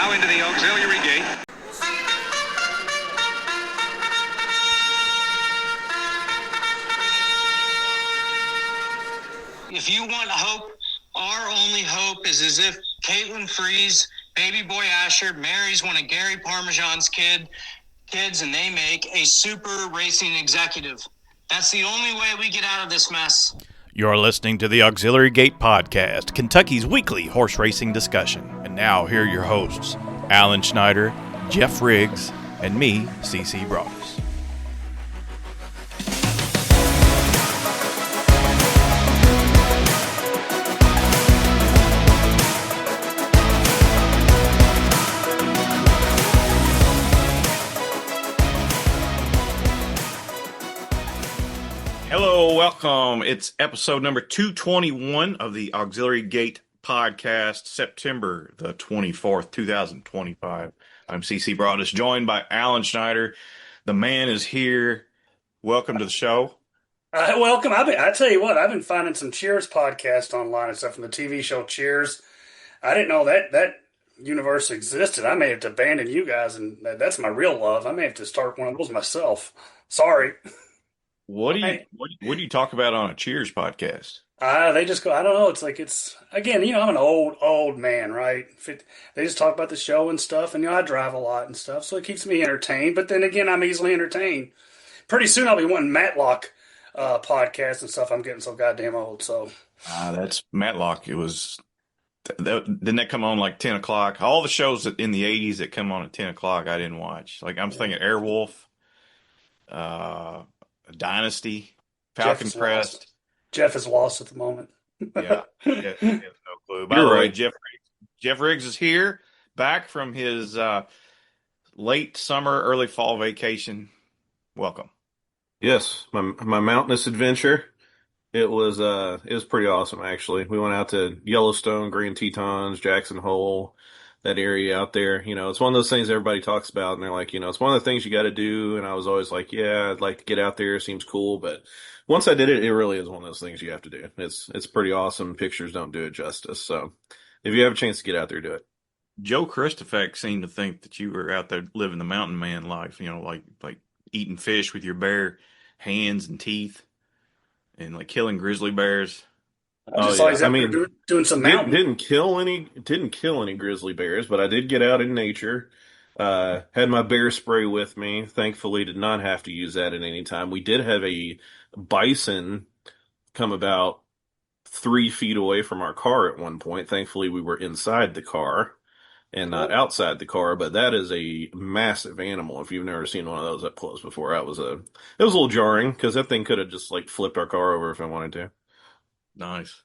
now into the auxiliary gate. If you want hope, our only hope is as if Caitlin Freeze, baby boy Asher, marries one of Gary Parmesan's kids and they make a super racing executive. That's the only way we get out of this mess. You're listening to the Auxiliary Gate Podcast, Kentucky's weekly horse racing discussion. And now, here are your hosts, Alan Schneider, Geoff Riggs, and me, CC Broaddus. Hello, welcome. It's episode number 221 of the Auxiliary Gate Podcast, September the 24th, 2025. I'm CC Broaddus, joined by Alan Schneider. The man is here. Welcome to the show. Welcome. I tell you what, I've been finding some Cheers podcasts online and stuff from the TV show Cheers. I didn't know that universe existed. I may have to abandon you guys, and that's my real love. I may have to start one of those myself. Sorry. What do you talk about on a Cheers podcast? They just go, I don't know. It's again, I'm an old man, right? They just talk about the show and stuff, and I drive a lot and stuff, so it keeps me entertained. But then again, I'm easily entertained. Pretty soon I'll be wanting Matlock podcasts and stuff. I'm getting so goddamn old. So that's Matlock. It was didn't that come on like 10 o'clock? All the shows in the 80s that come on at 10 o'clock, I didn't watch. Like I'm thinking Airwolf, Dynasty, Falcon Crest. Geoff is lost at the moment. Yeah, he has no clue. By the way, Geoff Riggs is here, back from his late summer, early fall vacation. Welcome. Yes, my mountainous adventure. It was pretty awesome actually. We went out to Yellowstone, Grand Tetons, Jackson Hole, that area out there. It's one of those things everybody talks about, and they're like, it's one of the things you got to do. And I was always like, yeah, I'd like to get out there. It seems cool. But once I did it, it really is one of those things you have to do. It's pretty awesome. Pictures don't do it justice. So if you have a chance to get out there, do it. Joe Christofek seemed to think that you were out there living the mountain man life, like eating fish with your bare hands and teeth and like killing grizzly bears. Doing some mountain. Didn't kill any grizzly bears, but I did get out in nature. Had my bear spray with me. Thankfully, did not have to use that at any time. We did have a bison come about 3 feet away from our car at one point. Thankfully, we were inside the car and not outside the car. But that is a massive animal. If you've never seen one of those up close before, it was a little jarring because that thing could have just like flipped our car over if I wanted to. Nice.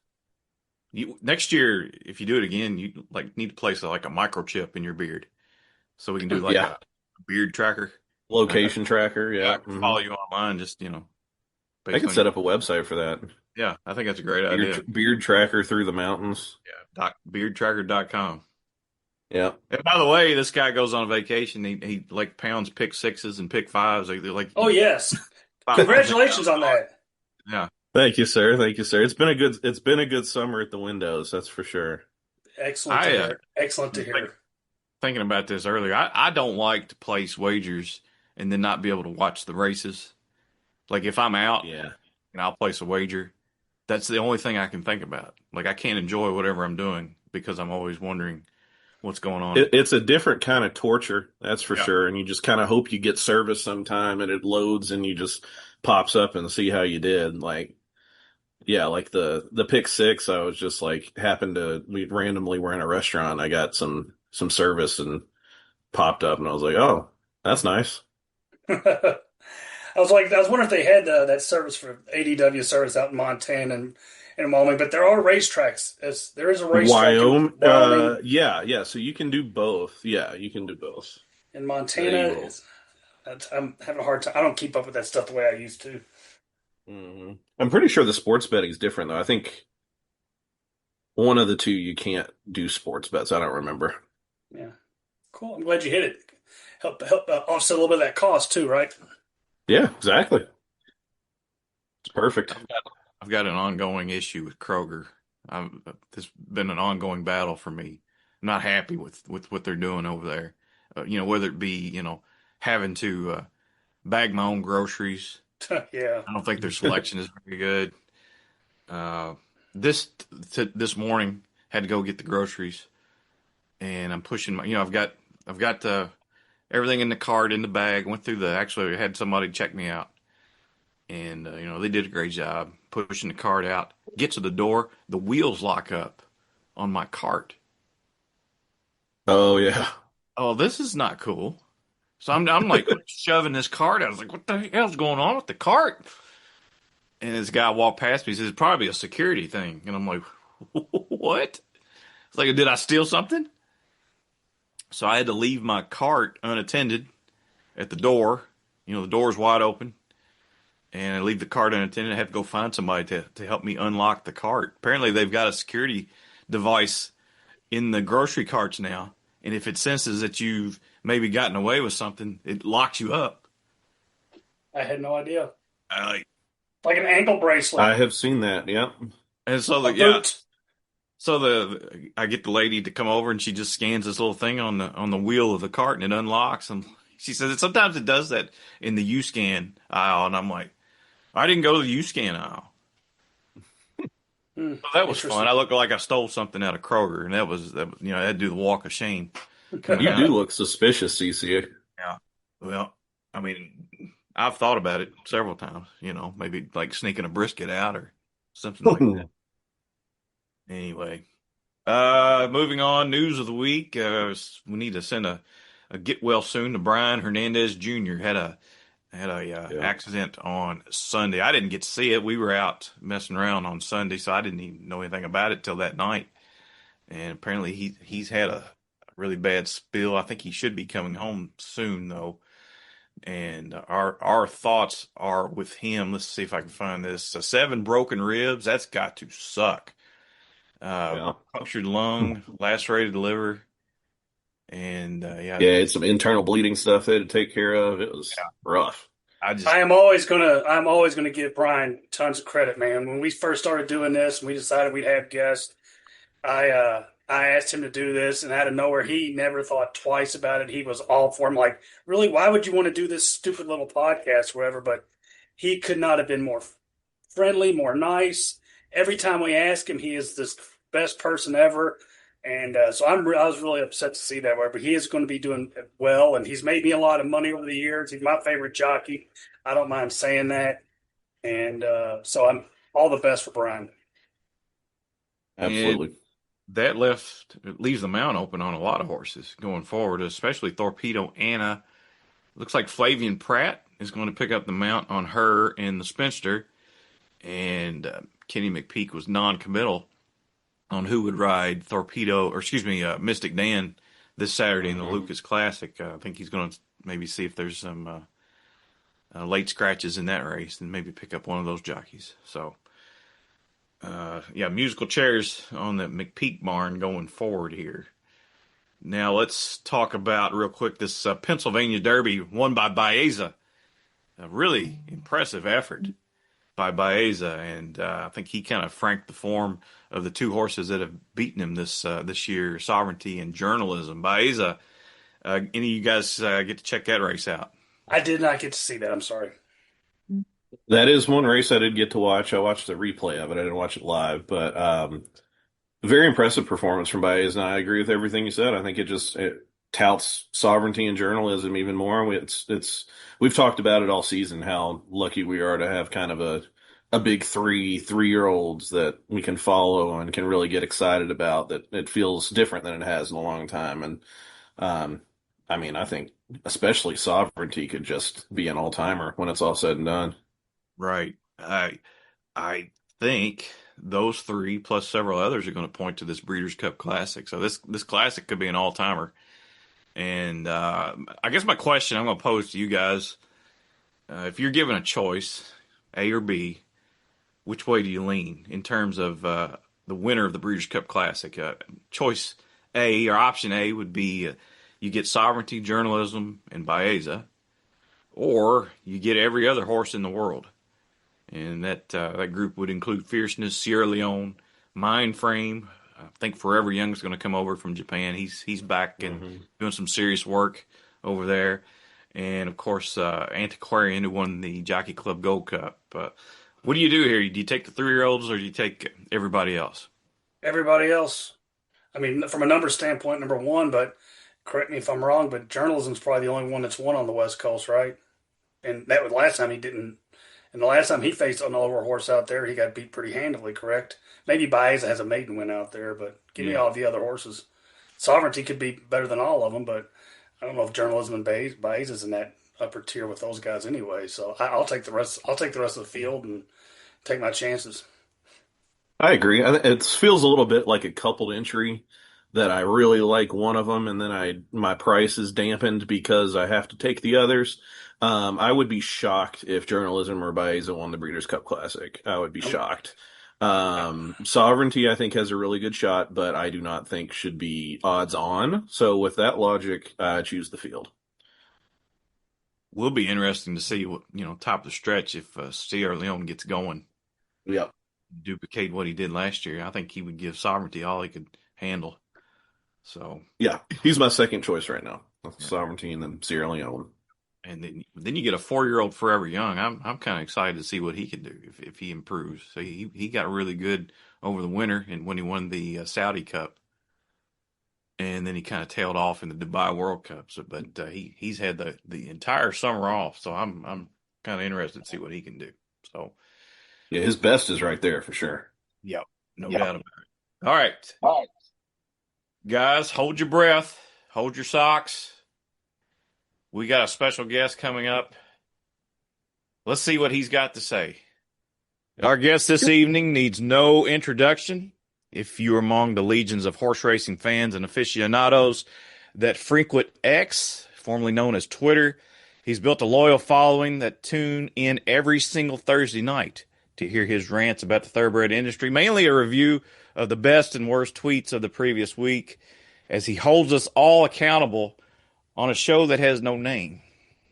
Next year, if you do it again, you need to place like a microchip in your beard, so we can do a beard tracker, location tracker. Yeah, I can follow you online. Just I can set up a website for that. Yeah, I think that's a great idea. Beard tracker through the mountains. Yeah, beardtracker.com. Yeah. And by the way, this guy goes on vacation. He like pounds pick sixes and pick fives. Oh yes, congratulations on that. Yeah. Thank you, sir. It's been a good summer at the windows, that's for sure. Excellent to hear. Excellent to hear. Thinking about this earlier, I don't like to place wagers and then not be able to watch the races. Like if I'm out and I'll place a wager, that's the only thing I can think about. Like I can't enjoy whatever I'm doing because I'm always wondering what's going on. It's a different kind of torture, that's for sure. And you just kind of hope you get service sometime and it loads and you just pops up and see how you did. Like the pick six, I was just like we randomly were in a restaurant. I got some service and popped up and I was like, oh, that's nice. I was wondering if they had that service for ADW service out in Montana and Wyoming, but there are racetracks. There is a racetrack. Wyoming. Yeah. So you can do both. Yeah, you can do both. In Montana, I'm having a hard time. I don't keep up with that stuff the way I used to. Mm-hmm. I'm pretty sure the sports betting is different, though. I think one of the two you can't do sports bets. I don't remember. Yeah, cool. I'm glad you hit it. Help offset a little bit of that cost too, right? Yeah, exactly. It's perfect. I've got an ongoing issue with Kroger. There's been an ongoing battle for me. not happy with what they're doing over there. Whether it be having to bag my own groceries. Yeah. I don't think their selection is very good. Uh, this morning had to go get the groceries, and I'm pushing my. I've got everything in the cart in the bag. Went through actually had somebody check me out, and they did a great job pushing the cart out. Get to the door, the wheels lock up on my cart. Oh yeah. Oh, this is not cool. So I'm like shoving this cart out. I was like, what the hell's going on with the cart? And this guy walked past me. He says, it's probably a security thing. And I'm like, what? It's like, did I steal something? So I had to leave my cart unattended at the door. The door's wide open. And I leave the cart unattended. I have to go find somebody to help me unlock the cart. Apparently, they've got a security device in the grocery carts now. And if it senses that you've maybe gotten away with something, it locks you up. I had no idea. Like an ankle bracelet. I have seen that. Yep. And so I get the lady to come over and she just scans this little thing on the wheel of the cart and it unlocks. And she says sometimes it does that in the U-Scan aisle. And I'm like, I didn't go to the U-Scan aisle. So that was fun. I looked like I stole something out of Kroger, and that was I had to do the walk of shame. You do look suspicious, CC. Yeah. Well, I mean, I've thought about it several times. Maybe like sneaking a brisket out or something like that. Anyway, moving on. News of the week. We need to send a get well soon to Brian Hernandez Jr. Had a accident on Sunday. I didn't get to see it. We were out messing around on Sunday, so I didn't even know anything about it till that night. And apparently he's had a really bad spill. I think he should be coming home soon, though. And our thoughts are with him. Let's see if I can find this. 7 broken ribs. That's got to suck. Punctured lung, lacerated liver. And it's some internal bleeding stuff they had to take care of. It was rough. I'm always gonna give Brian tons of credit, man. When we first started doing this and we decided we'd have guests, I asked him to do this, and out of nowhere, he never thought twice about it. He was all for him. Like, really, why would you want to do this stupid little podcast, or whatever? But he could not have been more friendly, more nice. Every time we ask him, he is the best person ever. And so I was really upset to see that way, but he is going to be doing well, and he's made me a lot of money over the years. He's my favorite jockey. I don't mind saying that. And so I'm all the best for Brian. Absolutely. And that leaves the mount open on a lot of horses going forward, especially Torpedo Anna. Looks like Flavian Pratt is going to pick up the mount on her and the Spinster. And Kenny McPeak was non-committal on who would ride Mystic Dan this Saturday in the Lucas Classic. I think he's going to maybe see if there's some late scratches in that race and maybe pick up one of those jockeys. So, musical chairs on the McPeak barn going forward here. Now let's talk about real quick this Pennsylvania Derby won by Baeza. A really impressive effort by Baeza, and I think he kind of franked the form of the 2 horses that have beaten him this year, Sovereignty and Journalism. Baeza, any of you guys get to check that race out? I did not get to see that. I'm sorry. That is one race I did get to watch. I watched the replay of it. I didn't watch it live, but very impressive performance from Baez, and I agree with everything you said. I think it touts Sovereignty and Journalism even more. We've talked about it all season, how lucky we are to have kind of a big 3-year-olds that we can follow and can really get excited about, that it feels different than it has in a long time. And I think especially Sovereignty could just be an all-timer when it's all said and done. Right. I think those 3 plus several others are going to point to this Breeders' Cup Classic. So this classic could be an all-timer. And I guess my question I'm going to pose to you guys, if you're given a choice, A or B, which way do you lean in terms of the winner of the Breeders' Cup Classic? Choice A, or option A, would be you get Sovereignty, Journalism, and Baeza, or you get every other horse in the world. And that group would include Fierceness, Sierra Leone, Mind Frame, I think Forever Young is going to come over from Japan. He's back and doing some serious work over there. And, of course, Antiquarian, who won the Jockey Club Gold Cup. What do you do here? Do you take the 3-year-olds or do you take everybody else? Everybody else. I mean, from a number standpoint, number one, but correct me if I'm wrong, but Journalism's probably the only one that's won on the West Coast, right? And that was last time he didn't. And the last time he faced an over horse out there, he got beat pretty handily, correct? Maybe Baeza has a maiden win out there, but give me all the other horses. Sovereignty could be better than all of them, but I don't know if Journalism and Baeza's in that upper tier with those guys anyway. So I'll take the rest. I'll take the rest of the field and take my chances. I agree. It feels a little bit like a coupled entry that I really like one of them, and then my price is dampened because I have to take the others. I would be shocked if Journalism or Baeza won the Breeders' Cup Classic. I would be shocked. Sovereignty, I think, has a really good shot, but I do not think should be odds on. So with that logic, choose the field. Will be interesting to see what, top of the stretch if Sierra Leone gets going. Yep. Duplicate what he did last year. I think he would give Sovereignty all he could handle. So yeah, he's my second choice right now. Sovereignty and then Sierra Leone. And then you get a 4-year-old Forever Young. I'm kind of excited to see what he can do if he improves. So he got really good over the winter and when he won the Saudi Cup, and then he kind of tailed off in the Dubai World Cup. So, but he's had the entire summer off. So I'm kind of interested to see what he can do. So yeah, his best is right there for sure. Yep, no doubt about it. All right, guys, hold your breath, hold your socks. We got a special guest coming up. Let's see what he's got to say. Our guest this evening needs no introduction. If you're among the legions of horse racing fans and aficionados that frequent X, formerly known as Twitter, he's built a loyal following that tune in every single Thursday night to hear his rants about the thoroughbred industry, mainly a review of the best and worst tweets of the previous week, as he holds us all accountable on a show that has no name,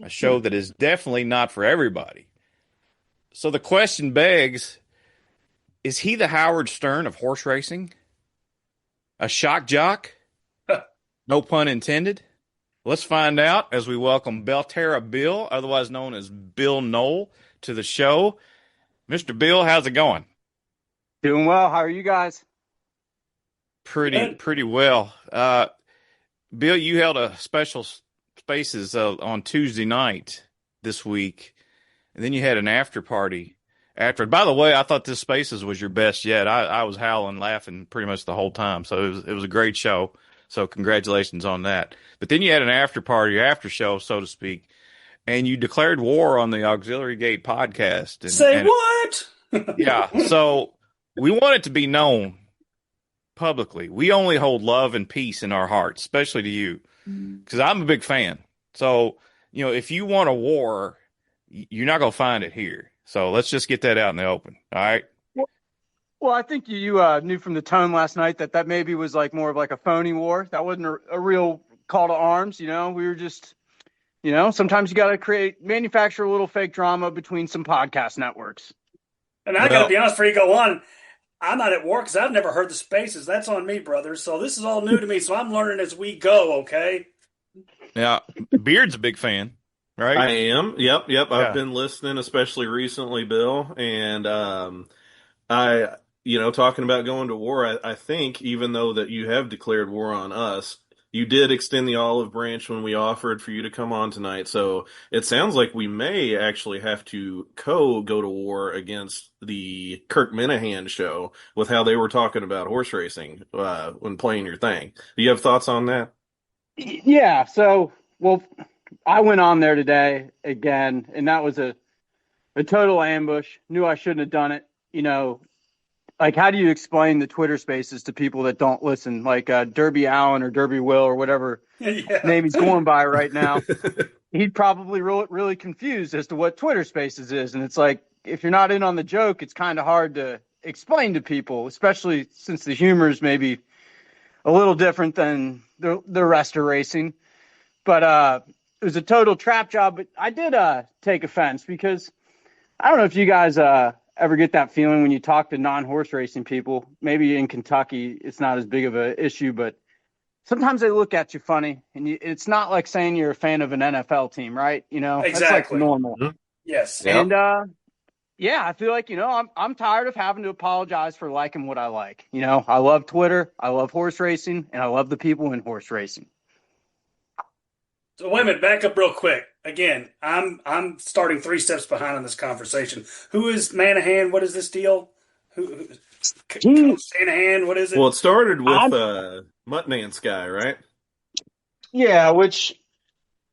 a show that is definitely not for everybody. So the question begs, is he the Howard Stern of horse racing? A shock jock? No pun intended. Let's find out as we welcome Belterra Bill, otherwise known as Bill Knoll, to the show. Mr. Bill, how's it going? Doing well. How are you guys? Pretty well. Bill, you held a special Spaces on Tuesday night this week, and then you had an after party after. By the way, I thought this Spaces was your best yet. I was howling, laughing pretty much the whole time, so it was a great show. So congratulations on that. But then you had an after party, after show, so to speak, and you declared war on the Auxiliary Gate podcast. Say what? Yeah. So we want it to be known publicly. We only hold love and peace in our hearts, especially to you, because I'm a big fan. So, if you want a war, you're not going to find it here. So let's just get that out in the open. All right. Well, I think you knew from the tone last night that maybe was like more of like a phony war. That wasn't a real call to arms. We were just, sometimes you got to manufacture a little fake drama between some podcast networks. And I got to be honest before you go on. I'm not at war because I've never heard the Spaces. That's on me, brother. So this is all new to me. So I'm learning as we go, okay? Yeah. Beard's a big fan, right? I am. Yep. Yeah. I've been listening, especially recently, Bill. And talking about going to war, I think, even though that you have declared war on us, you did extend the olive branch when we offered for you to come on tonight. So it sounds like we may actually have to go to war against the Kirk Minahan show with how they were talking about horse racing when playing your thing. Do you have thoughts on that? Yeah. So, I went on there today again, and that was a total ambush. Knew I shouldn't have done it. Like, how do you explain the Twitter Spaces to people that don't listen? Like Derby Allen or Derby Will or whatever name he's going by right now. He'd probably really confused as to what Twitter Spaces is. And it's like, if you're not in on the joke, it's kind of hard to explain to people, especially since the humor is maybe a little different than the rest of racing. But it was a total trap job. But I did take offense because I don't know if you guys ever get that feeling when you talk to non-horse racing people? Maybe in Kentucky, it's not as big of an issue, but sometimes they look at you funny, and it's not like saying you're a fan of an NFL team, right? Exactly. That's like normal. Mm-hmm. Yes. And yeah, I feel like I'm tired of having to apologize for liking what I like. I love Twitter, I love horse racing, and I love the people in horse racing. So wait a minute, back up real quick. Again, I'm starting 3 steps behind on this conversation. Who is Manahan? What is this deal? Who Shanahan? What is it? Well, it started with Muttman's guy, right? Yeah, which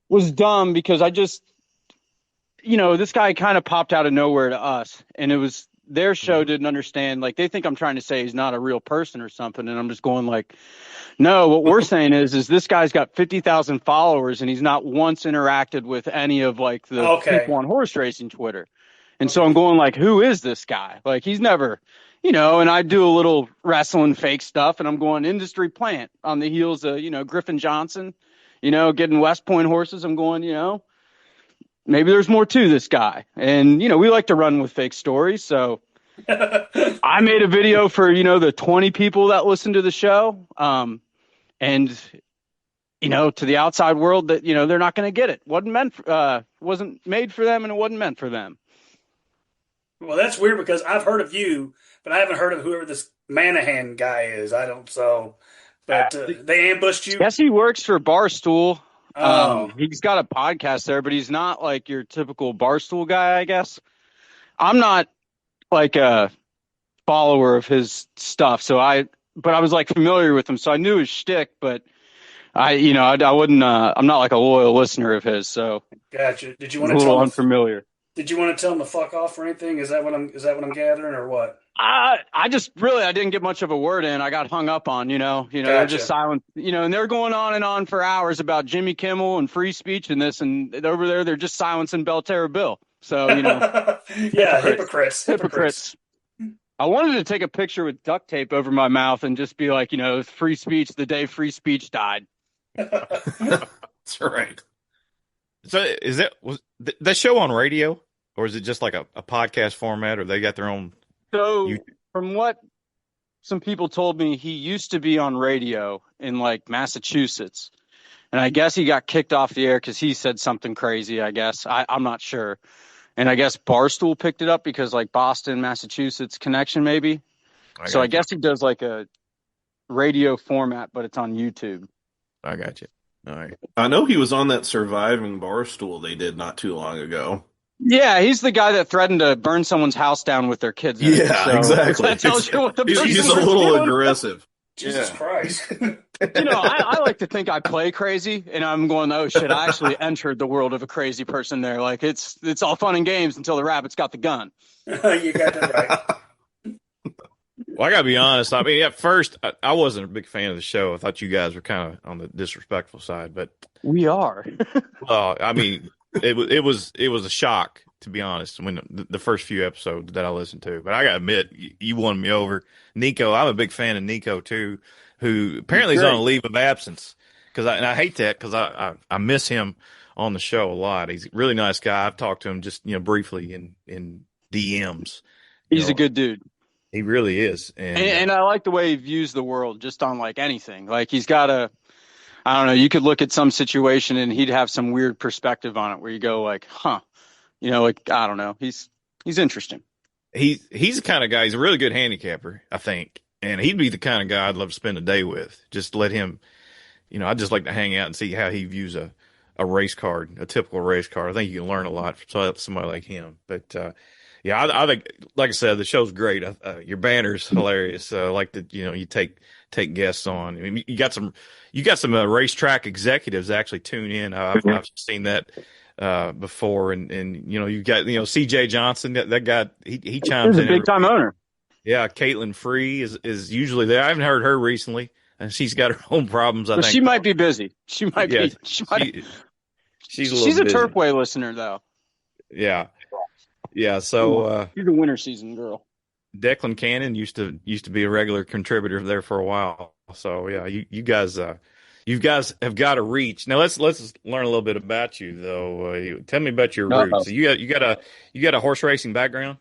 was dumb because I just, this guy kind of popped out of nowhere to us, and it was their show didn't understand. Like, they think I'm trying to say he's not a real person or something, and I'm just going like, no, what we're saying is this guy's got 50,000 followers, and he's not once interacted with any of like the people on horse racing Twitter. And so I'm going like, who is this guy? Like, he's never, and I do a little wrestling fake stuff, and I'm going industry plant on the heels of, Griffin Johnson, getting West Point horses. I'm going, maybe there's more to this guy. And, we like to run with fake stories. So I made a video for, the 20 people that listen to the show. And, to the outside world that, they're not going to get it. Wasn't made for them, and it wasn't meant for them. Well, that's weird because I've heard of you, but I haven't heard of whoever this Manahan guy is. But they ambushed you. Yes, he works for Barstool. Oh. He's got a podcast there, but he's not like your typical Barstool guy, I guess. I'm not like a follower of his stuff, but I was like familiar with him, so I knew his shtick, but I wouldn't. I'm not like a loyal listener of his, so. Gotcha. Did you want to tell him unfamiliar? Did you want to tell him to fuck off or anything? Is that what I'm gathering, or what? I didn't get much of a word in. I got hung up on, Gotcha. They're just silent, and they're going on and on for hours about Jimmy Kimmel and free speech and this, and over there they're just silencing Belterra Bill. So, yeah, hypocrites. I wanted to take a picture with duct tape over my mouth and just be like, free speech the day free speech died. That's right. So was that show on radio, or is it just like a podcast format, or they got their own? So from what some people told me, he used to be on radio in like Massachusetts, and I guess he got kicked off the air because he said something crazy, I guess. I'm not sure. And I guess Barstool picked it up because like Boston, Massachusetts connection maybe. I guess he does like a radio format, but it's on YouTube. I got you. All right. I know he was on that Surviving Barstool they did not too long ago. Yeah, he's the guy that threatened to burn someone's house down with their kids in it. So Exactly. That tells you what the He's a little aggressive. Jesus Christ. I like to think I play crazy, and I'm going, oh shit, I actually entered the world of a crazy person there. Like it's all fun and games until the rabbit's got the gun. You got that right. Well, I gotta be honest. I mean, at first, I wasn't a big fan of the show. I thought you guys were kind of on the disrespectful side, but we are. Well, I mean, it was a shock, to be honest, when the first few episodes that I listened to. But I gotta admit, you won me over, Nico. I'm a big fan of Nico too, who apparently is on a leave of absence. And I hate that because I miss him on the show a lot. He's a really nice guy. I've talked to him just briefly in DMs. He's a good dude. He really is. And I like the way he views the world just on like anything. Like he's got I don't know, you could look at some situation and he'd have some weird perspective on it where you go like, huh, like, I don't know. He's interesting. He's the kind of guy, he's a really good handicapper, I think. And he'd be the kind of guy I'd love to spend a day with. Just let him, I'd just like to hang out and see how he views a race card, a typical race card. I think you can learn a lot from somebody like him. But, yeah, I think, like I said, the show's great. Your banner's hilarious. I like that, you take guests on. I mean, you got some racetrack executives actually tune in. I've seen that before, and you got CJ Johnson. That guy he chimes in. He's a big time owner. Yeah, Caitlin Free is usually there. I haven't heard her recently, and she's got her own problems. I think she might be busy. She might be. She's a Turfway listener though. Yeah. Yeah, so she's a winter season girl. Declan Cannon used to be a regular contributor there for a while. So yeah, you guys have got to reach. Now let's learn a little bit about you though. Tell me about your roots. So you got a horse racing background?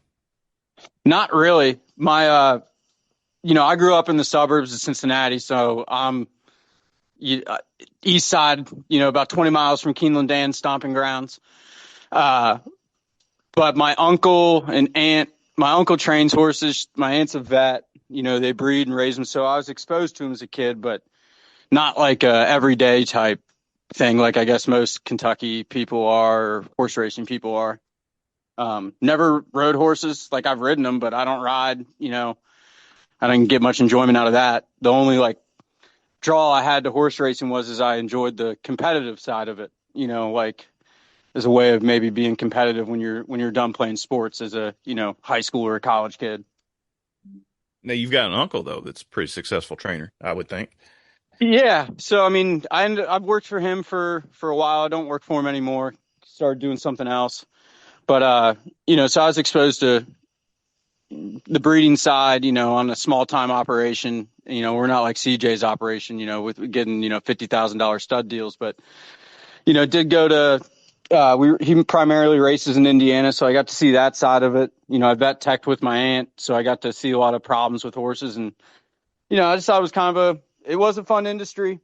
Not really. I grew up in the suburbs of Cincinnati, so I'm you, uh, east side, about 20 miles from Keeneland Dam stomping grounds. Uh, but my uncle trains horses. My aunt's a vet. They breed and raise them. So I was exposed to them as a kid, but not like a everyday type thing, like I guess most Kentucky people are, or horse racing people are. Never rode horses. Like I've ridden them, but I don't ride. I didn't get much enjoyment out of that. The only like draw I had to horse racing was as I enjoyed the competitive side of it. Like as a way of maybe being competitive when you're done playing sports as a high school or a college kid. Now you've got an uncle though that's a pretty successful trainer, I would think. Yeah. So I mean, I've worked for him for a while. I don't work for him anymore. Started doing something else. But so I was exposed to the breeding side, on a small time operation. We're not like CJ's operation, with getting, $50,000 stud deals, but, did go to, he primarily races in Indiana. So I got to see that side of it. I vet teched with my aunt. So I got to see a lot of problems with horses. And, I just thought it was it was a fun industry.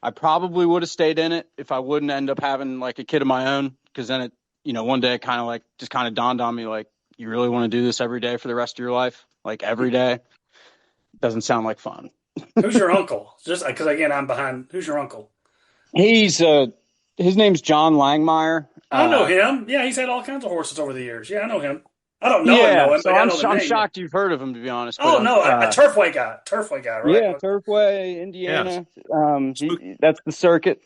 I probably would have stayed in it if I wouldn't end up having like a kid of my own. Cause then one day it kind of dawned on me, like, you really want to do this every day for the rest of your life? Like every day? Doesn't sound like fun. Who's your uncle? Just because again, I'm behind. Who's your uncle? His name's John Langmeyer. I know him. Yeah, he's had all kinds of horses over the years. Yeah, I know him. I don't know him, So but I know the I'm name. shocked you've heard of him, to be honest. Oh no, a Turfway guy. Turfway guy, right? Yeah, Turfway, Indiana. Yeah. That's the circuit.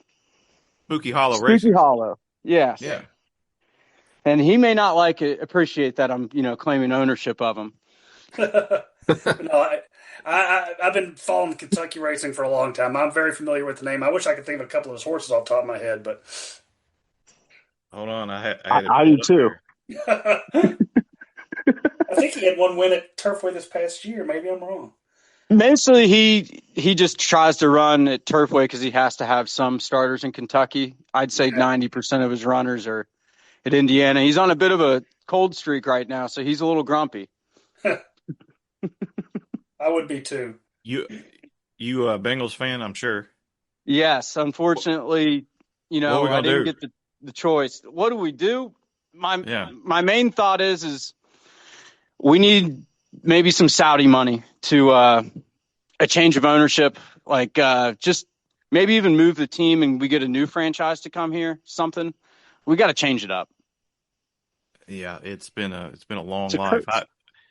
Spooky Hollow Spooky Racing. Hollow. Yes. Yeah. And he may not appreciate that I'm, claiming ownership of him. No, I've been following Kentucky racing for a long time. I'm very familiar with the name. I wish I could think of a couple of his horses off the top of my head, but Hold on, I do too. I think he had one win at Turfway this past year. Maybe I'm wrong. Mostly he just tries to run at Turfway because he has to have some starters in Kentucky. I'd say 90% of his runners are at Indiana. He's on a bit of a cold streak right now, so he's a little grumpy. I would be too. You a Bengals fan, I'm sure. Yes, unfortunately, I didn't get the choice. What do we do? My main thought is we need maybe some Saudi money to a change of ownership, like just maybe even move the team and we get a new franchise to come here. Something we got to change it up. Yeah, it's been a long life.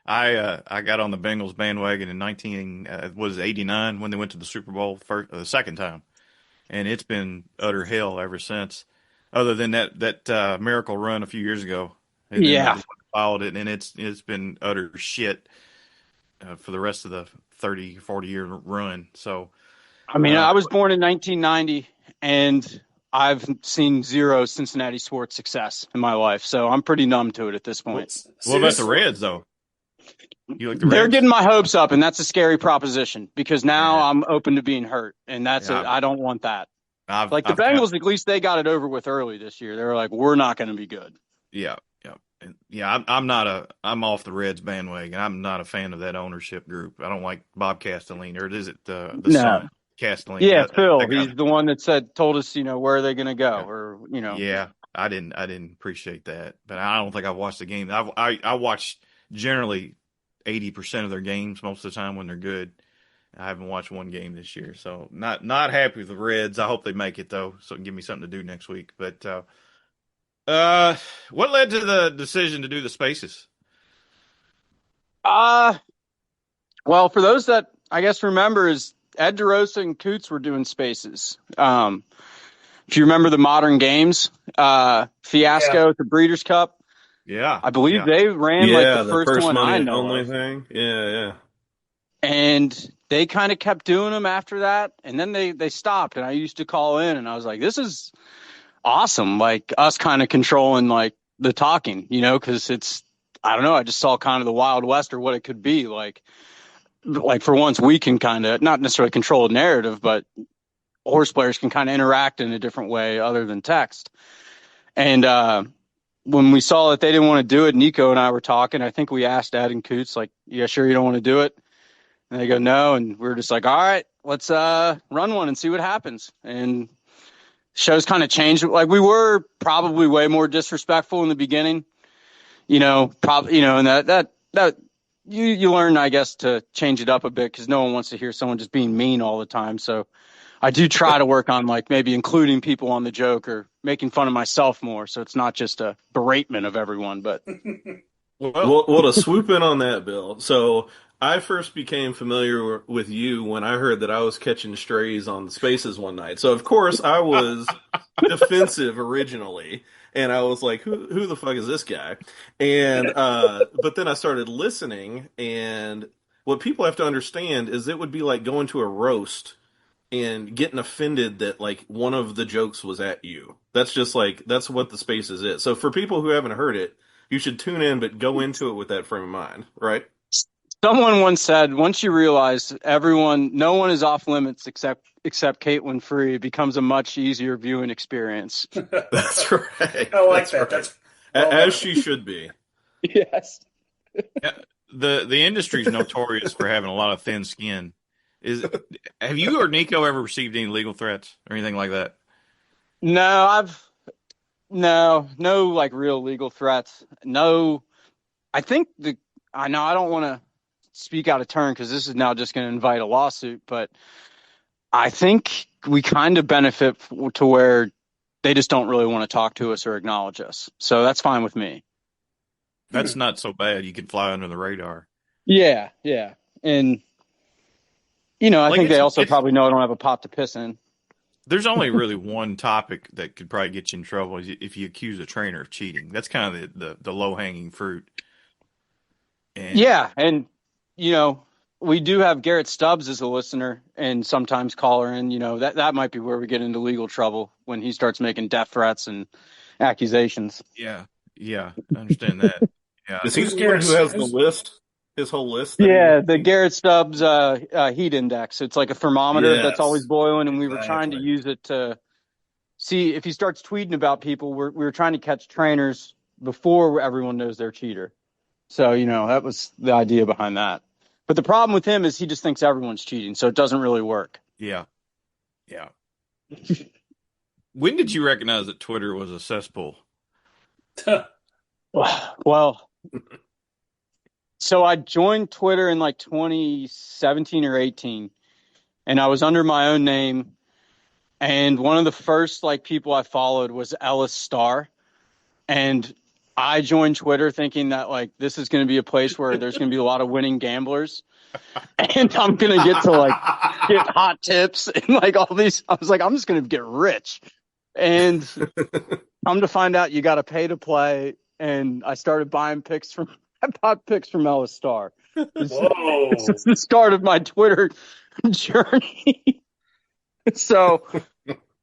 I got on the Bengals bandwagon in 89 when they went to the Super Bowl the second time, and it's been utter hell ever since. Other than that miracle run a few years ago, and then followed it, and it's been utter shit for the rest of the 30-40 year run. So, I mean, I was born in 1990, and I've seen zero Cincinnati sports success in my life, so I'm pretty numb to it at this point. What about the Reds, though? You like the Reds? They're getting my hopes up, and that's a scary proposition because now I'm open to being hurt, and I don't want that. The Bengals, at least they got it over with early this year. They were like, we're not going to be good. Yeah. I'm off the Reds bandwagon. I'm not a fan of that ownership group. I don't like Bob Castellini, or is it the son, Castellini? Yeah, Phil. He's the one that told us, where are they going to go, or Yeah, I didn't appreciate that, but I don't think I've watched the game. I watched generally 80% of their games most of the time when they're good. I haven't watched one game this year, so not happy with the Reds. I hope they make it though, so it can give me something to do next week. But what led to the decision to do the spaces? Well, for those that I guess remember, is Ed DeRosa and Coots were doing spaces. If you remember the Modern Games fiasco at the Breeders' Cup, I believe they ran the first one I know only of. Thing. Yeah. And they kind of kept doing them after that, and then they stopped. And I used to call in, and I was like, "This is awesome!" Like us kind of controlling like the talking, because it's I don't know. I just saw kind of the Wild West or what it could be like for once we can kind of not necessarily control a narrative, but horse players can kind of interact in a different way other than text. And when we saw that they didn't want to do it, Nico and I were talking. I think we asked Ed and Coots, like, yeah, sure you don't want to do it? And they go, no. And we are just like, all right, let's run one and see what happens. And shows kind of changed. Like, we were probably way more disrespectful in the beginning, probably, and that you learn, I guess, to change it up a bit because no one wants to hear someone just being mean all the time. So I do try to work on, like, maybe including people on the joke or making fun of myself more. So it's not just a beratement of everyone, but. Well, to swoop in on that, Bill. So I first became familiar with you when I heard that I was catching strays on the Spaces one night. So of course I was defensive originally, and I was like, "Who the fuck is this guy?" And but then I started listening, and what people have to understand is it would be like going to a roast and getting offended that like one of the jokes was at you. That's just like that's what the Spaces is. So for people who haven't heard it, you should tune in, but go into it with that frame of mind, right? Someone once said, once you realize no one is off limits except Caitlin Free, it becomes a much easier viewing experience. That's right. I like that. Right. As she should be. Yes. Yeah, the industry is notorious for having a lot of thin skin. Have you or Nico ever received any legal threats or anything like that? No, like real legal threats. No, I think I don't want to speak out of turn because this is now just going to invite a lawsuit, but I think we kind of benefit to where they just don't really want to talk to us or acknowledge us. So that's fine with me. That's not so bad. You can fly under the radar. Yeah. And, I think they also probably know I don't have a pot to piss in. There's only really one topic that could probably get you in trouble if you accuse a trainer of cheating. That's kind of the low-hanging fruit. And we do have Garrett Stubbs as a listener and sometimes caller in. That might be where we get into legal trouble when he starts making death threats and accusations. Yeah, I understand that. Yeah, is he the one who has the list? His whole list? Yeah, the Garrett Stubbs heat index. It's like a thermometer that's always boiling, and we were trying to use it to see if he starts tweeting about people. We were trying to catch trainers before everyone knows they're a cheater. So, that was the idea behind that. But the problem with him is he just thinks everyone's cheating, so it doesn't really work. Yeah. When did you recognize that Twitter was a cesspool? Well, so I joined Twitter in like 2017 or 18, and I was under my own name. And one of the first people I followed was Ellis Starr. And I joined Twitter thinking that this is going to be a place where there's going to be a lot of winning gamblers. And I'm going to get to get hot tips and all these. I was like, I'm just going to get rich. And come to find out you got to pay to play. And I started buying picks from Ellis Starr. Whoa. This is the start of my Twitter journey. So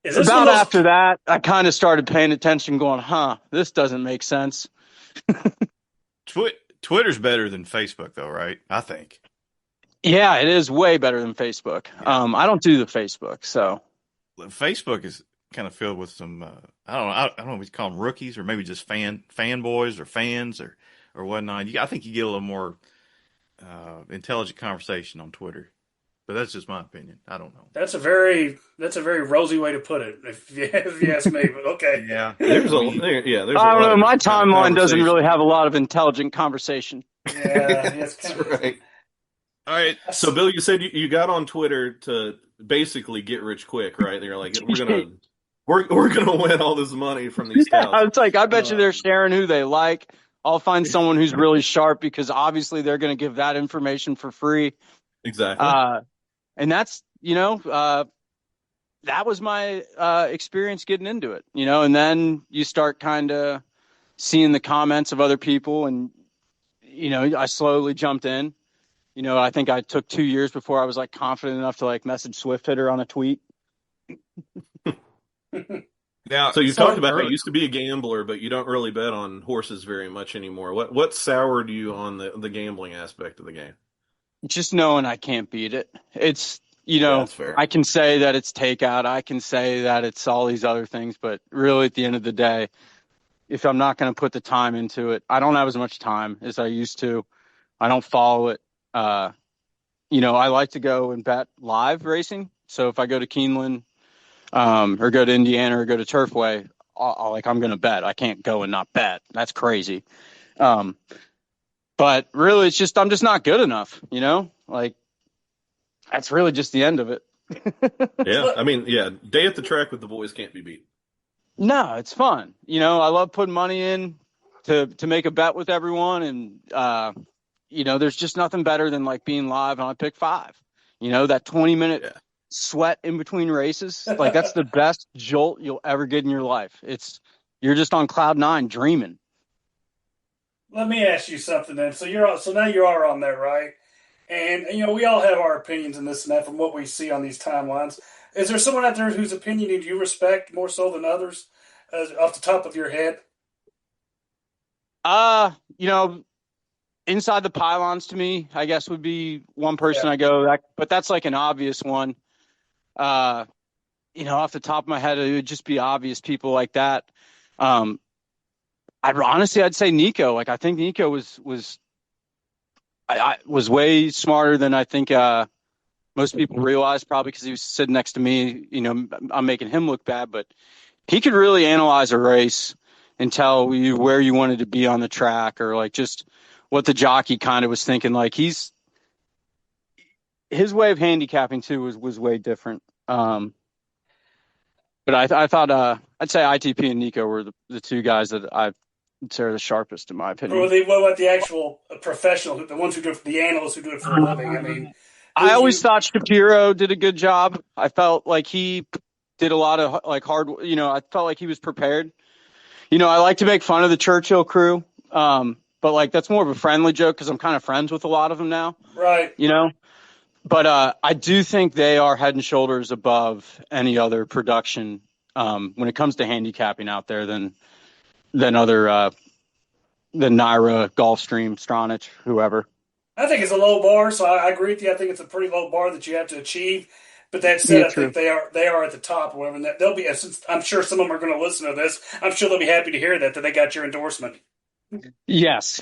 about after that, I kind of started paying attention going, this doesn't make sense. Twitter's better than Facebook, though, right? I think. Yeah, it is way better than Facebook. Yeah. I don't do the Facebook, so. Facebook is kind of filled with some, I don't know if we call them rookies or maybe just fanboys or fans or whatnot. I think you get a little more intelligent conversation on Twitter. But that's just my opinion. I don't know. That's a very rosy way to put it, if you ask me. But okay. Yeah. There's I don't know. My timeline doesn't really have a lot of intelligent conversation. Yeah, that's right. All right. So, Bill, you said you got on Twitter to basically get rich quick, right? They're like, we're gonna win all this money from these cows. It's like I bet you they're sharing who they like. I'll find someone who's really sharp because obviously they're going to give that information for free. Exactly. And that's, that was my experience getting into it, and then you start kind of seeing the comments of other people and, I slowly jumped in. I think I took 2 years before I was confident enough to message Swift Hitter on a tweet. Now, so you talked about you used to be a gambler, but you don't really bet on horses very much anymore. What soured you on the gambling aspect of the game? Just knowing I can't beat it. It's, that's fair. I can say that it's takeout. I can say that it's all these other things, but really at the end of the day, if I'm not going to put the time into it. I don't have as much time as I used to. I don't follow it. I like to go and bet live racing. So if I go to Keeneland, or go to Indiana or go to Turfway, I'm going to bet. I can't go and not bet. That's crazy. But really, I'm just not good enough, Like, that's really just the end of it. Yeah, I mean, yeah, day at the track with the boys can't be beat. No, it's fun. I love putting money in to make a bet with everyone. And, there's just nothing better than like being live on pick 5. That 20-minute sweat in between races. Like, that's the best jolt you'll ever get in your life. You're just on cloud 9 dreaming. Let me ask you something then. So now you are on there, right? And we all have our opinions and this and that from what we see on these timelines. Is there someone out there whose opinion do you respect more so than others, off the top of your head? Inside the pylons to me, I guess would be one person I go, but that's like an obvious one. Off the top of my head, it would just be obvious people like that. I'd say Nico. Like, I think Nico was way smarter than I think most people realize, probably because he was sitting next to me. I'm making him look bad, but he could really analyze a race and tell you where you wanted to be on the track, or like just what the jockey kind of was thinking. Like, his way of handicapping too was way different. But I thought I'd say ITP and Nico were the two guys that I consider the sharpest, in my opinion. What about the actual professional, the ones who do it, the analysts who do it for a living? I mean, I always thought Shapiro did a good job. I felt like he did a lot of like hard. I felt like he was prepared. I like to make fun of the Churchill crew, but like that's more of a friendly joke because I'm kind of friends with a lot of them now. Right. But I do think they are head and shoulders above any other production when it comes to handicapping out there than other than Naira, Gulfstream, Stronach, whoever. I think it's a low bar, so I agree with you. I think it's a pretty low bar that you have to achieve. But that said, I think they are at the top or whatever. And they'll be. I'm sure some of them are going to listen to this. I'm sure they'll be happy to hear that they got your endorsement. Yes.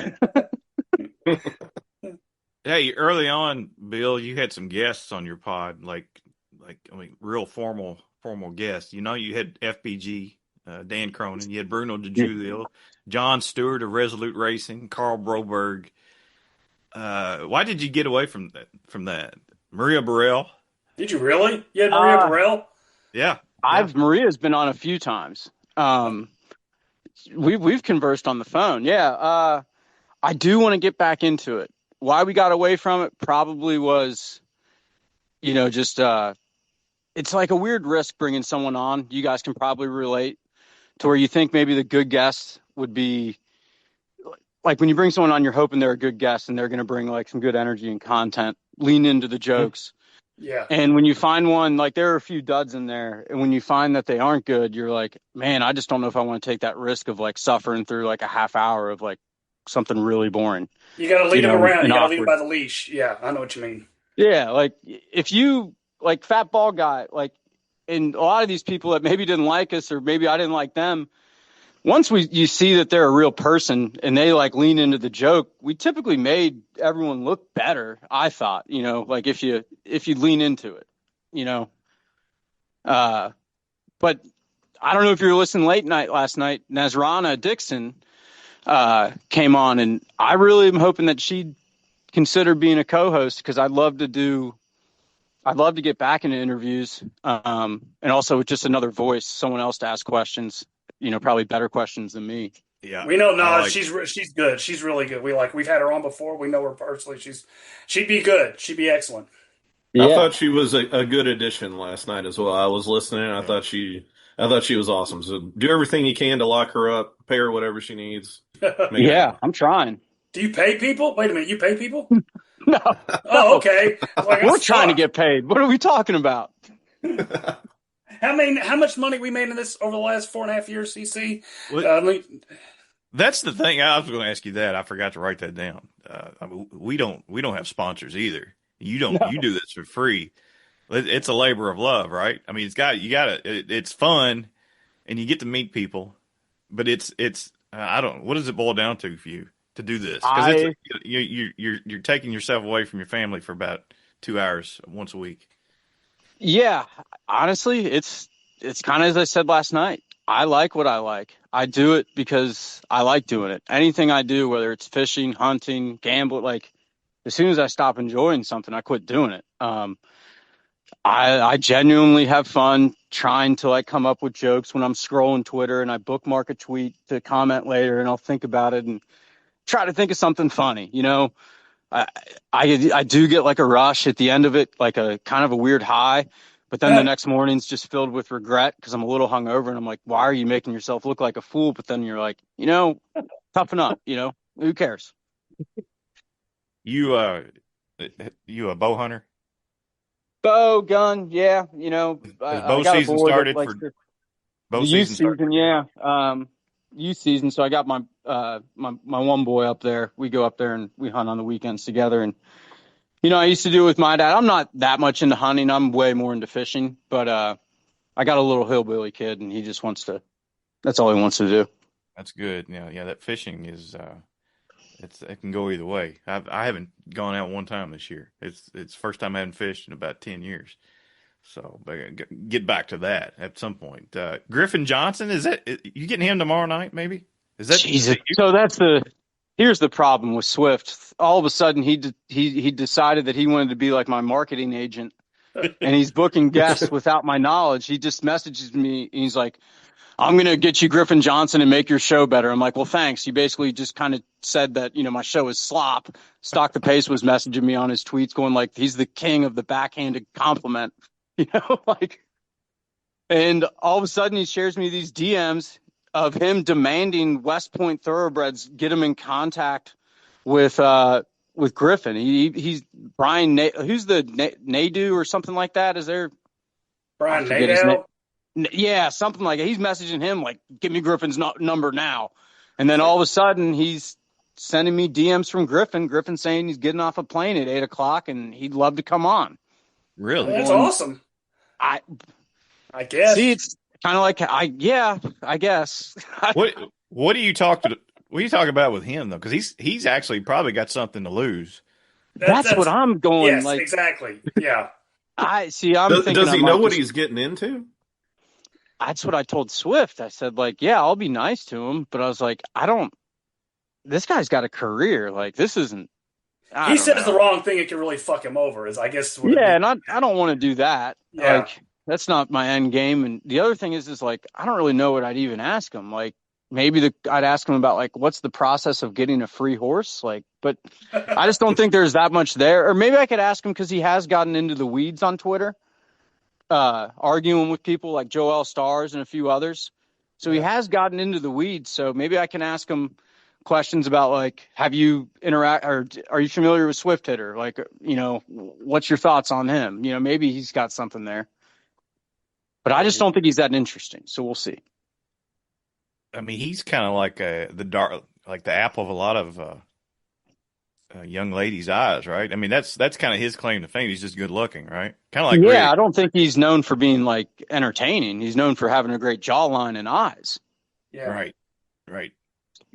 Hey, early on, Bill, you had some guests on your pod, real formal guests. You had FBG, Dan Cronin, you had Bruno DeJulio, John Stewart of Resolute Racing, Carl Broberg. Why did you get away from that? Maria Burrell. Did you really? You had Maria Burrell? Yeah. Maria's been on a few times. We've conversed on the phone. Yeah. I do want to get back into it. Why we got away from it probably was, it's like a weird risk bringing someone on. You guys can probably relate to where you think maybe the good guest would be like when you bring someone on, you're hoping they're a good guest and they're going to bring like some good energy and content, lean into the jokes. Yeah. And when you find one, like there are a few duds in there. And when you find that they aren't good, you're like, man, I just don't know if I want to take that risk of like suffering through like a half hour of like something really boring. You got to lead them around. You got to lead them by the leash. Yeah, I know what you mean. Yeah, like if you like fat ball guy, like, and a lot of these people that maybe didn't like us or maybe I didn't like them. Once you see that they're a real person and they like lean into the joke, we typically made everyone look better. I thought, like if you lean into it, but I don't know if you were listening late night last night. Nazrana Dixon came on, and I really am hoping that she'd consider being a co-host because I'd love to get back into interviews, and also with just another voice, someone else to ask questions, probably better questions than me. Yeah, we know. No, she's good. She's really good. We've had her on before. We know her personally. She'd be good. She'd be excellent. Yeah. I thought she was a good addition last night as well. I was listening. I thought she was awesome. So do everything you can to lock her up, pay her whatever she needs. Yeah, I'm trying. Do you pay people? Wait a minute, you pay people? No. Oh, okay. We're trying to get paid. What are we talking about? How much money we made in this over the last 4.5 years, CC? That's the thing. I was going to ask you that. I forgot to write that down. We don't have sponsors either. You don't. No. You do this for free. It's a labor of love, right? I mean, it's fun, and you get to meet people. but it's I don't. What does it boil down to for you to do this? Because I you're taking yourself away from your family for about 2 hours once a week. Yeah, honestly, it's kind of as I said last night. I like what I like. I do it because I like doing it. Anything I do, whether it's fishing, hunting, gambling, like as soon as I stop enjoying something, I quit doing it. I genuinely have fun trying to like come up with jokes when I'm scrolling Twitter and I bookmark a tweet to comment later and I'll think about it and try to think of something funny. I I do get like a rush at the end of it, like a kind of a weird high, but then the next morning's just filled with regret because I'm a little hungover and I'm like, why are you making yourself look like a fool? But then you're like, toughen up, who cares? You you a bow hunter? Bow, gun, yeah, Has I bow got a season boy that started likes for to. bow The youth season started? season, yeah. Youth season. So I got my one boy up there. We go up there and we hunt on the weekends together. And I used to do it with my dad. I'm not that much into hunting. I'm way more into fishing. But I got a little hillbilly kid, and he just wants to. That's all he wants to do. That's good. Yeah. That fishing is it can go either way. I haven't gone out one time this year. It's the first time I haven't fished in about 10 years. So get back to that at some point. Griffin Johnson, is that you getting him tomorrow night? Maybe is that Jesus. So here's the problem with Swift. All of a sudden, he decided that he wanted to be like my marketing agent, and he's booking guests without my knowledge. He just messages me, and he's like, "I'm gonna get you Griffin Johnson and make your show better." I'm like, "Well, thanks." You basically just kind of said that my show is slop. Stock the Pace was messaging me on his tweets, going like, "He's the king of the backhanded compliment." And all of a sudden he shares me these DMs of him demanding West Point thoroughbreds get him in contact with Griffin. He's Brian, who's the Nadu or something like that? Is there Brian Nadell? Yeah, something like that. He's messaging him like, "Give me Griffin's number now." And then all of a sudden he's sending me DMs from Griffin. Griffin saying he's getting off a plane at 8:00 and he'd love to come on. really? That's awesome. I guess. See, it's kind of like I guess. What do you talk about with him though? Because he's actually probably got something to lose. That's what I'm going. Yes, like exactly. Yeah. I'm thinking. Does he know what he's getting into? That's what I told Swift. I said, like, yeah, I'll be nice to him, but I was like, this guy's got a career. Like, this isn't. He says the wrong thing, it can really fuck him over. Is I guess. Yeah, and I don't want to do that. Yeah. Like, that's not my end game. And the other thing is like, I don't really know what I'd even ask him. Like, maybe I'd ask him about like, what's the process of getting a free horse? Like, but I just don't think there's that much there. Or maybe I could ask him because he has gotten into the weeds on Twitter, arguing with people like Joel Stars and a few others. So he has gotten into the weeds. So maybe I can ask him questions about like, have you or are you familiar with Swift Hitter? Like, what's your thoughts on him? Maybe he's got something there. But I just don't think he's that interesting. So we'll see. I mean, he's kind of like the apple of a lot of young ladies' eyes, right? I mean, that's kind of his claim to fame. He's just good looking, right? Kind of like Rick. I don't think he's known for being like entertaining. He's known for having a great jawline and eyes. Yeah. Right.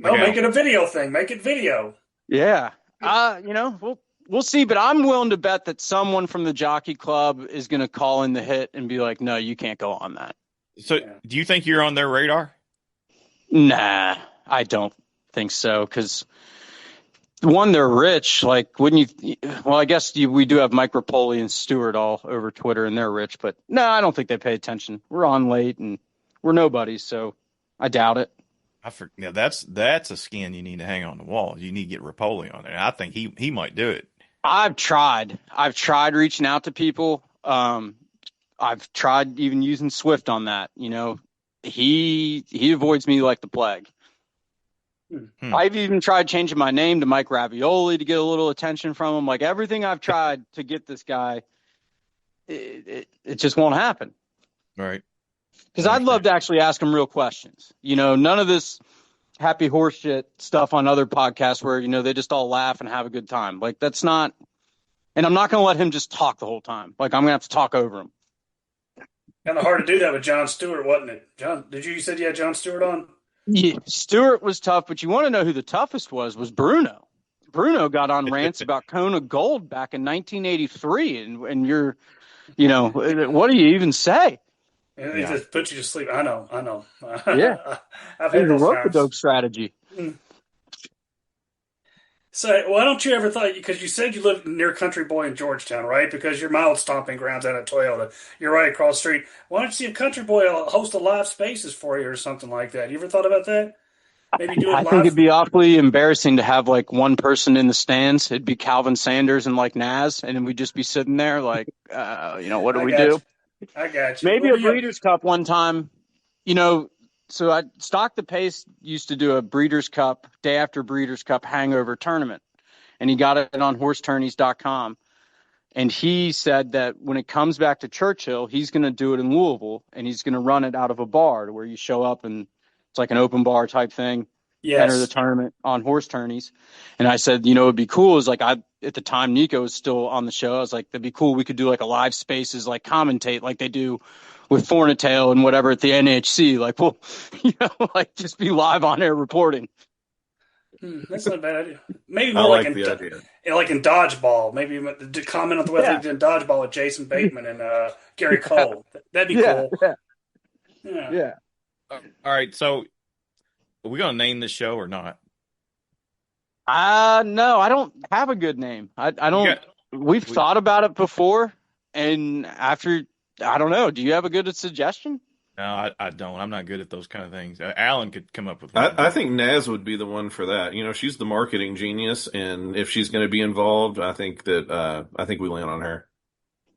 No, make it a video thing. Make it video. Yeah. We'll see, but I'm willing to bet that someone from the Jockey Club is going to call in the hit and be like, "No, you can't go on that." So, do you think you're on their radar? Nah, I don't think so. Because one, they're rich. Like, wouldn't you? Well, I guess we do have Mike Rapoli and Stewart all over Twitter, and they're rich. But no, I don't think they pay attention. We're on late, and we're nobodies, so I doubt it. That's a skin you need to hang on the wall. You need to get Rapoli on there. I think he might do it. I've tried reaching out to people. I've tried even using Swift on that. He avoids me like the plague. I've even tried changing my name to Mike Ravioli to get a little attention from him. Like everything I've tried to get this guy, it just won't happen. Right. Because I'd love to actually ask him real questions. None of this happy horse shit stuff on other podcasts where, they just all laugh and have a good time. Like that's not, and I'm not going to let him just talk the whole time. Like I'm going to have to talk over him. Kind of hard to do that with Jon Stewart, wasn't it? John, you said you had Jon Stewart on? Yeah, Stewart was tough, but you want to know who the toughest was Bruno. Bruno got on rants about Kona Gold back in 1983, and you're, what do you even say? It Yeah. just puts you to sleep. I know. Yeah, I've it had was a those rope a times. dope strategy. So, why don't you ever thought, because you said you lived near Country Boy in Georgetown, right? Because your mild stomping grounds out at Toyota. You're right across the street. Why don't you see if Country Boy will host a live spaces for you or something like that? You ever thought about that? Maybe do it I think live. it'd be awfully embarrassing to have like one person in the stands. It'd be Calvin Sanders and like Nas, and then we'd just be sitting there like, what do I we got do? you. I got you. Maybe Well, a Breeders' Cup one time. You know, so Stock the Pace used to do a Breeders' Cup day after Breeders' Cup hangover tournament, and he got it on horsetourneys.com. And he said that when it comes back to Churchill, he's going to do it in Louisville, and he's going to run it out of a bar where you show up and it's like an open bar type thing, enter the yes. tournament on horse tourneys. And I said, it'd be cool. Is like at the time Nico was still on the show. I was like, that'd be cool. We could do like a live spaces, like commentate like they do with Fornitail and whatever at the NHC. Like, well, like just be live on air reporting. That's not a bad idea. Maybe I more like like the idea. like in dodgeball. Maybe to comment on the way they Yeah. did in dodgeball with Jason Bateman and Gary Cole. That'd be Yeah. cool. Yeah. Yeah. Yeah. All right. So, are we gonna name this show or not? No, I don't have a good name. I don't. We've thought about it before, and after, I don't know. Do you have a good suggestion? No, I don't. I'm not good at those kind of things. Alan could come up with one. I think Naz would be the one for that. She's the marketing genius, and if she's going to be involved, I think we land on her.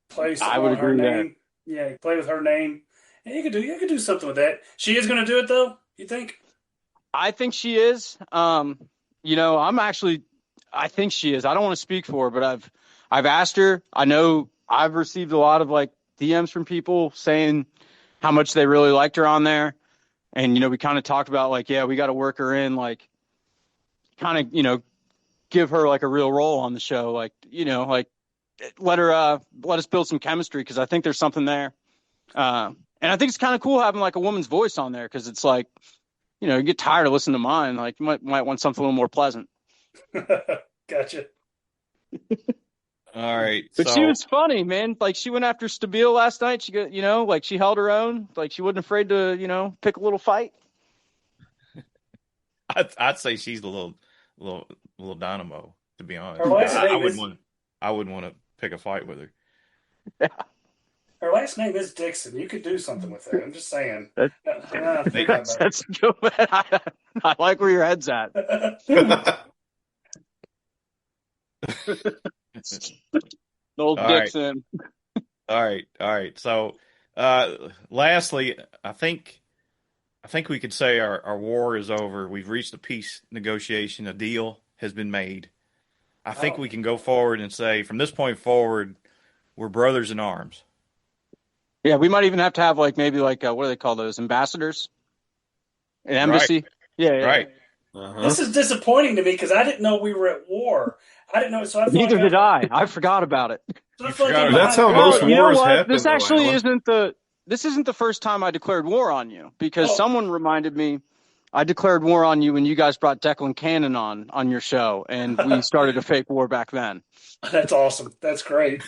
Place I would on her agree there. name. Yeah, you play with her name. And you could do something with that. She is going to do it though. You think? I think she is. I think she is. I don't want to speak for her, but I've asked her. I know I've received a lot of like DMs from people saying how much they really liked her on there. And, we kind of talked about like, yeah, we got to work her in, like kind of, give her like a real role on the show. Like, like let us build some chemistry. Cause I think there's something there. And I think it's kind of cool having like a woman's voice on there. Cause it's like, you get tired of listening to mine. Like you might want something a little more pleasant. Gotcha. All right. But she was funny, man. Like she went after Stabile last night. She got, like she held her own. Like she wasn't afraid to, pick a little fight. I'd say she's a little dynamo, to be honest. Her last I name wouldn't want to pick a fight with her. Yeah. Her last name is Dixon. You could do something with that. I'm just saying. That's good. I like where your head's at. Old Dixon. All right. So, lastly, I think we could say our war is over. We've reached a peace negotiation. A deal has been made. I think we can go forward and say, from this point forward, we're brothers in arms. Yeah, we might even have to have like maybe like what do they call those, ambassadors? An embassy. Right. Yeah. Right. Uh-huh. This is disappointing to me because I didn't know we were at war. I didn't know. So Neither did I. I forgot about it. So That's how most wars happen. This actually though, isn't the first time I declared war on you, because someone reminded me I declared war on you when you guys brought Declan Cannon on your show, and we started a fake war back then. That's awesome. That's great.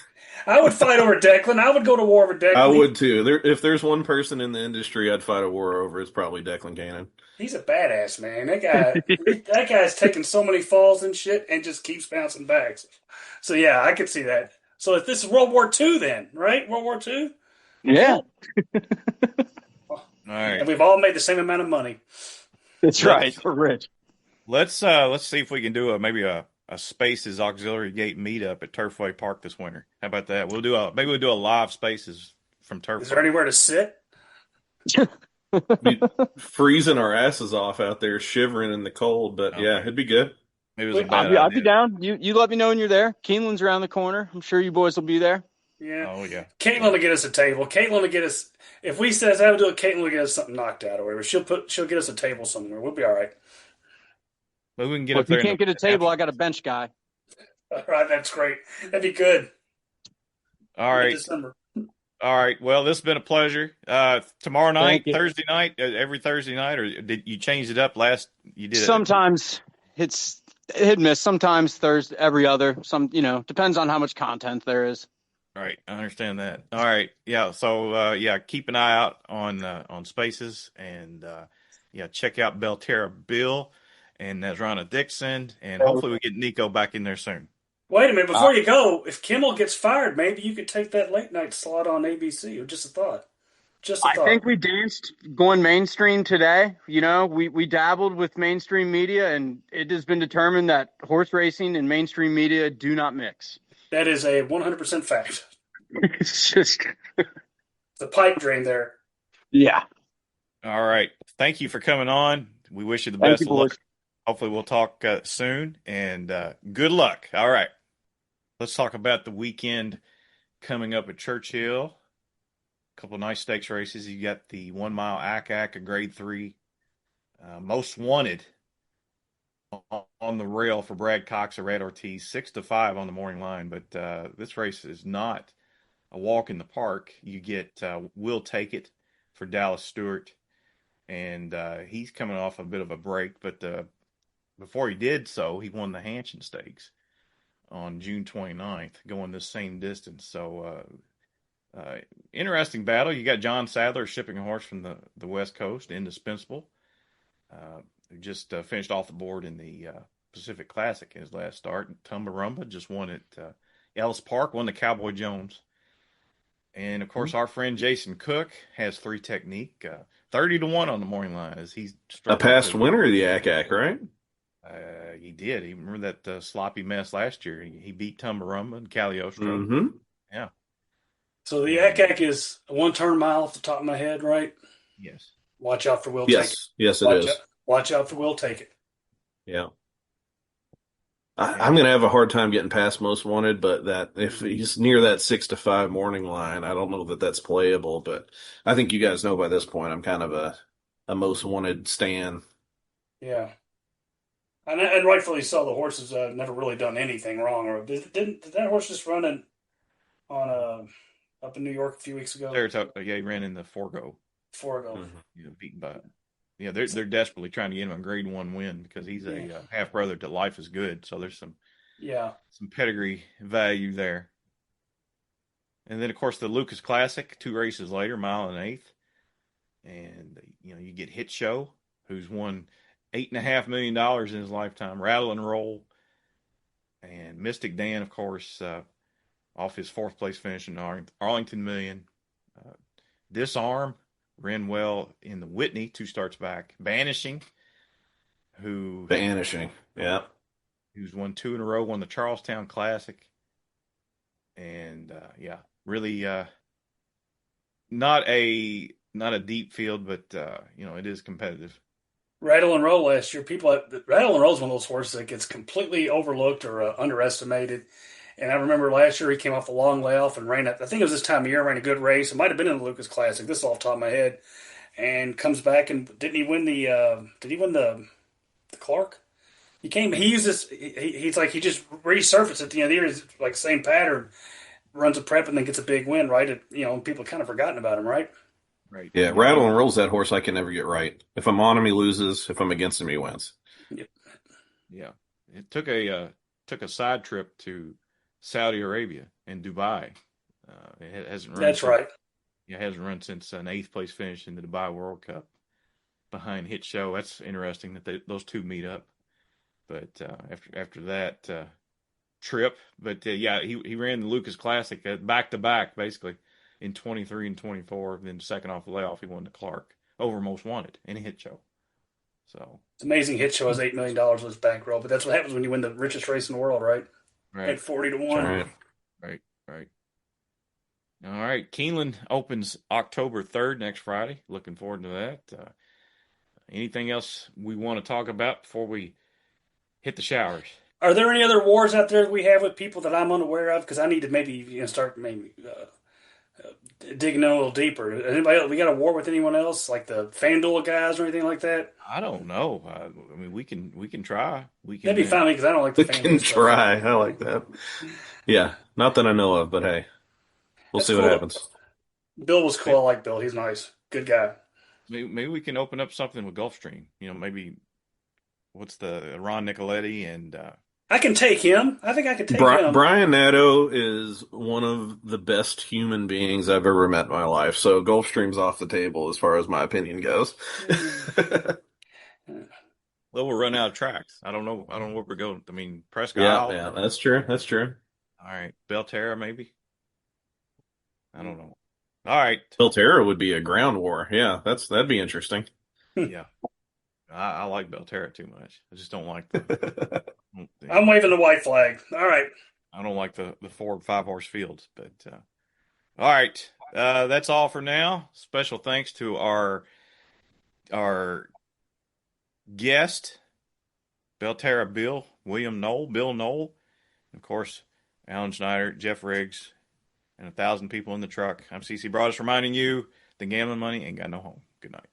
I would fight over Declan. I would go to war over Declan. I would too. If there's one person in the industry I'd fight a war over, it's probably Declan Cannon. He's a badass, man. That guy's taking so many falls and shit and just keeps bouncing back. So yeah, I could see that. So if this is World War II then, right? World War II? Yeah. All right. And we've all made the same amount of money. That's right. We're rich. Let's see if we can do maybe a Spaces Auxiliary Gate meetup at Turfway Park this winter. How about that? We'll do a live Spaces from Turfway. Is there anywhere to sit? Freezing our asses off out there, shivering in the cold, but yeah, it'd be good. Maybe it was a bad idea. I'd be down. You let me know when you're there. Keeneland's around the corner. I'm sure you boys will be there. Yeah. Oh yeah. Caitlin will get us a table. Caitlin will get us. If we says how to do it, Caitlin will get us something knocked out or whatever. She'll get us a table somewhere. We'll be all right. But we can get Well, up if you there. can't get a table, I got a bench guy. All right, that's great. That'd be good. All right. December. All right. Well, this has been a pleasure. Tomorrow night, Thank you. Thursday night, every Thursday night, or did you change it up last? You did it. Sometimes it's hit and miss. Sometimes Thursday, every other. Depends on how much content there is. All right, I understand that. All right, yeah. So yeah, keep an eye out on Spaces, and yeah, check out Belterra Bill and Nazrana Dixon, and hopefully we get Nico back in there soon. Wait a minute, before you go, if Kimmel gets fired, maybe you could take that late night slot on ABC. Or just a thought. Just a I thought. think we danced going mainstream today. We dabbled with mainstream media, and it has been determined that horse racing and mainstream media do not mix. That is a 100% fact. It's just The pipe dream there. yeah. All right, thank you for coming on. We wish you the Thank best you, of luck. boys. Hopefully, we'll talk soon, and good luck. All right, let's talk about the weekend coming up at Churchill. A couple of nice stakes races. You got the 1 mile ACAC, a grade 3, most wanted on the rail for Brad Cox or Red Ortiz, 6-5 on the morning line. But this race is not a walk in the park. You get Will Take It for Dallas Stewart, and he's coming off a bit of a break. But before he did so, he won the Hanshin Stakes on June 29th, going this same distance. So interesting battle. You got John Sadler shipping a horse from the West Coast, indispensable. Who just finished off the board in the Pacific Classic in his last start. And Tumbarumba just won at Ellis Park, won the Cowboy Jones. And of course, our friend Jason Cook has 3 Technique, 30-1 on the morning line as he's A past winner of the ACAC, right? He did. He remember that sloppy mess last year. He beat Tumbarumba and Cagliostro. Mm-hmm. Yeah. So the ACAC is a 1-turn mile off the top of my head, right? Yes. Watch out for Will Take It. Yes, it is. Watch out for Will Take It. Yeah. I'm going to have a hard time getting past Most Wanted, but that if he's near that 6-5 morning line, I don't know that that's playable. But I think you guys know by this point, I'm kind of a Most Wanted stan. Yeah. And rightfully so. The horse has never really done anything wrong. Or did that horse just run on up in New York a few weeks ago? Saratoga, yeah, he ran in the Forgo. Mm-hmm. You know, beaten by. Yeah, they're desperately trying to get him a grade 1 win because he's a half brother to Life is Good. So there's some pedigree value there. And then of course the Lucas Classic, 2 races later, mile and 1/8, and you get Hit Show, who's won $8.5 million in his lifetime, Rattle and Roll, and Mystic Dan, of course, off his 4th place finish in Arlington Million. Disarm ran well in the Whitney 2 starts back. Banishing, Yeah. Who's won 2 in a row, won the Charlestown Classic, and really not a deep field, but it is competitive. Rattle and Roll last year. Rattle and Roll is one of those horses that gets completely overlooked or underestimated. And I remember last year he came off a long layoff and ran. I think it was this time of year, ran a good race. It might have been in the Lucas Classic. This is off the top of my head. And comes back and didn't he win the? Did he win the Clark? He came. He uses. He's like he just resurfaced at the end of the year. He's like same pattern, runs a prep and then gets a big win. Right? People kind of forgotten about him. Right? Right. Yeah. Rattle and Roll's that horse I can never get right. If I'm on him, he loses. If I'm against him, he wins. Yep. Yeah. It took a side trip to Saudi Arabia and Dubai. It hasn't run. That's right. It hasn't run since an 8th place finish in the Dubai World Cup behind Hit Show. That's interesting that those 2 meet up. But after that trip, but he ran the Lucas Classic back to back basically in 23 and 24. Then second off the layoff, he won the Clark over Most Wanted in a Hit Show. So it's amazing. Hit Show has $8 million with his bankroll, but that's what happens when you win the richest race in the world, right? Right. At 40-1. Right. All right. Keeneland opens October 3rd, next Friday. Looking forward to that. Anything else we want to talk about before we hit the showers? Are there any other wars out there that we have with people that I'm unaware of? Because I need to maybe start digging a little deeper. Anybody else, we got a war with anyone else, like the FanDuel guys or anything like that? I don't know. I mean, we can try. That'd be fine because I don't like the FanDuel We can stuff. try. I like that. Yeah. Not that I know of, but hey, we'll see what happens. Bill was cool. I like Bill. He's nice. Good guy. Maybe we can open up something with Gulfstream. Maybe what's the Ron Nicoletti and I can take him. I think I could take him. Brian Nato is one of the best human beings I've ever met in my life. So Gulfstream's off the table as far as my opinion goes. Well, we'll run out of tracks. I don't know where we're going. I mean, Prescott. Yeah, that's true. That's true. All right, Belterra maybe. I don't know. All right, Belterra would be a ground war. Yeah, that'd be interesting. Yeah, I like Belterra too much. I just don't like the. I'm waving the white flag. All right. I don't like the 4 and 5 horse fields, but all right. That's all for now. Special thanks to our guest, Belterra Bill Knoll, and of course, Alan Schneider, Geoff Riggs, and 1,000 people in the truck. I'm CC Broaddus reminding you the gambling money ain't got no home. Good night.